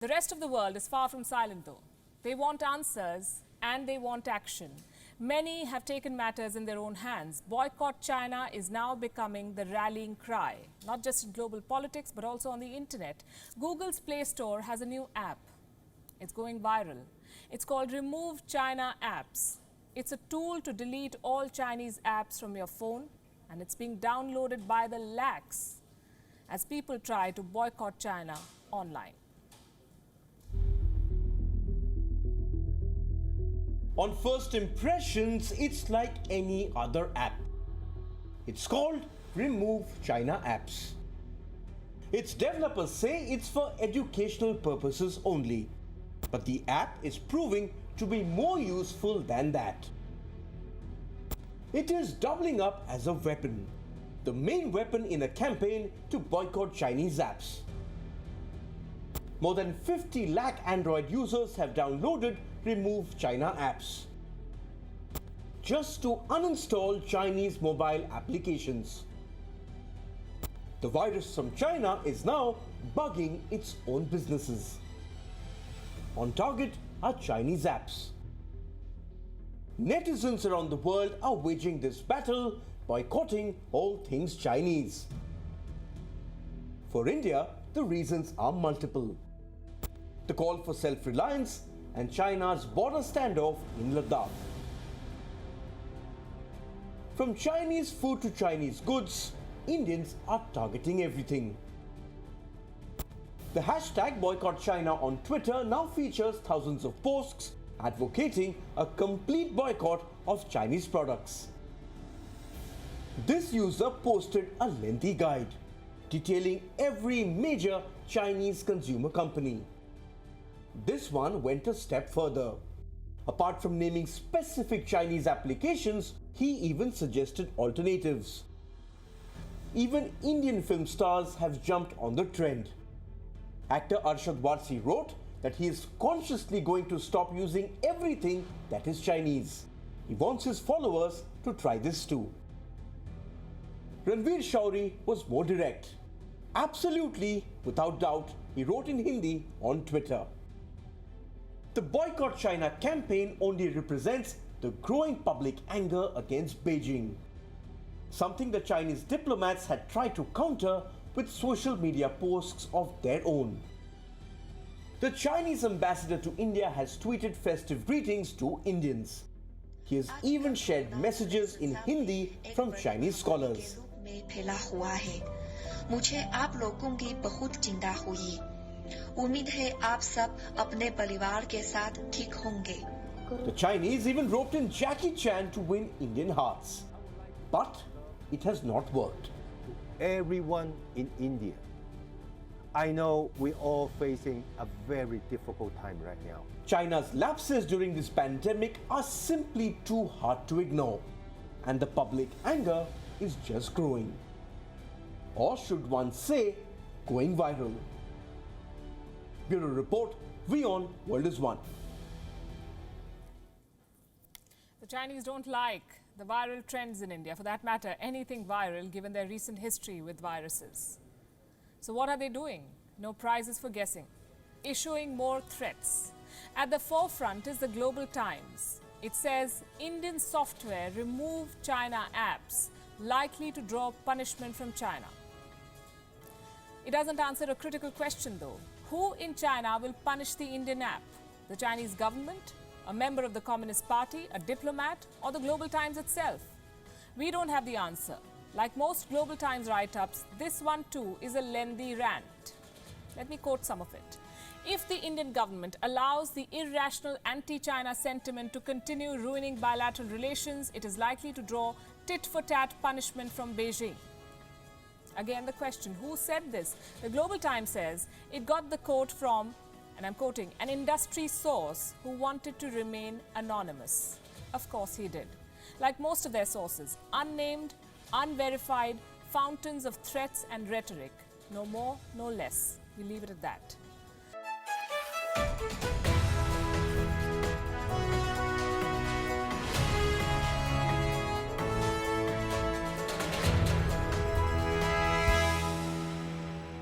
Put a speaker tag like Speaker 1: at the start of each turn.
Speaker 1: The rest of the world is far from silent though. They want answers and they want action. Many have taken matters in their own hands. Boycott China is now becoming the rallying cry, not just in global politics but also on the internet. Google's Play Store has a new app. It's going viral. It's called Remove China Apps. It's a tool to delete all Chinese apps from your phone, and it's being downloaded by the lakhs as people try to boycott China online.
Speaker 2: On first impressions, it's like any other app. It's called Remove China Apps. Its developers say it's for educational purposes only, but the app is proving to be more useful than that. It is doubling up as a weapon, the main weapon in a campaign to boycott Chinese apps. More than 50 lakh Android users have downloaded Remove China Apps just to uninstall Chinese mobile applications. The virus from China is now bugging its own businesses. On target are Chinese apps. Netizens around the world are waging this battle, boycotting all things Chinese. For India, the reasons are multiple. The call for self-reliance and China's border standoff in Ladakh. From Chinese food to Chinese goods, Indians are targeting everything. The hashtag Boycott China on Twitter now features thousands of posts advocating a complete boycott of Chinese products. This user posted a lengthy guide detailing every major Chinese consumer company. This one went a step further. Apart from naming specific Chinese applications, he even suggested alternatives. Even Indian film stars have jumped on the trend. Actor Arshad Warsi wrote that he is consciously going to stop using everything that is Chinese. He wants his followers to try this too. Ranveer Shauri was more direct. Absolutely, without doubt, he wrote in Hindi on Twitter. The Boycott China campaign only represents the growing public anger against Beijing, something the Chinese diplomats had tried to counter with social media posts of their own. The Chinese ambassador to India has tweeted festive greetings to Indians. He has even shared messages in Hindi from Chinese scholars.
Speaker 3: मुझे आप लोगों की बहुत चिंता हुई। उम्मीद है आप सब अपने परिवार के साथ ठीक होंगे।
Speaker 2: The Chinese even roped in Jackie Chan to win Indian hearts. But it has not worked.
Speaker 4: Everyone in India, I know we're all facing a very difficult time right now.
Speaker 2: China's lapses during this pandemic are simply too hard to ignore, and the public anger is just growing. Or should one say, going viral. Bureau Report, WION World is One.
Speaker 1: The Chinese don't like the viral trends in India, for that matter, anything viral given their recent history with viruses. So what are they doing? No prizes for guessing. Issuing more threats. At the forefront is the Global Times. It says Indian software remove China apps likely to draw punishment from China. It doesn't answer a critical question though. Who in China will punish the Indian app? The Chinese government? A member of the Communist Party? A diplomat? Or the Global Times itself? We don't have the answer. Like most Global Times write-ups, this one too is a lengthy rant. Let me quote some of it. If the Indian government allows the irrational anti-China sentiment to continue ruining bilateral relations, it is likely to draw tit-for-tat punishment from Beijing. Again, the question, who said this? The Global Times says it got the quote from, and I'm quoting, an industry source who wanted to remain anonymous. Of course he did. Like most of their sources, unnamed, unverified, fountains of threats and rhetoric. No more, no less. We leave it at that.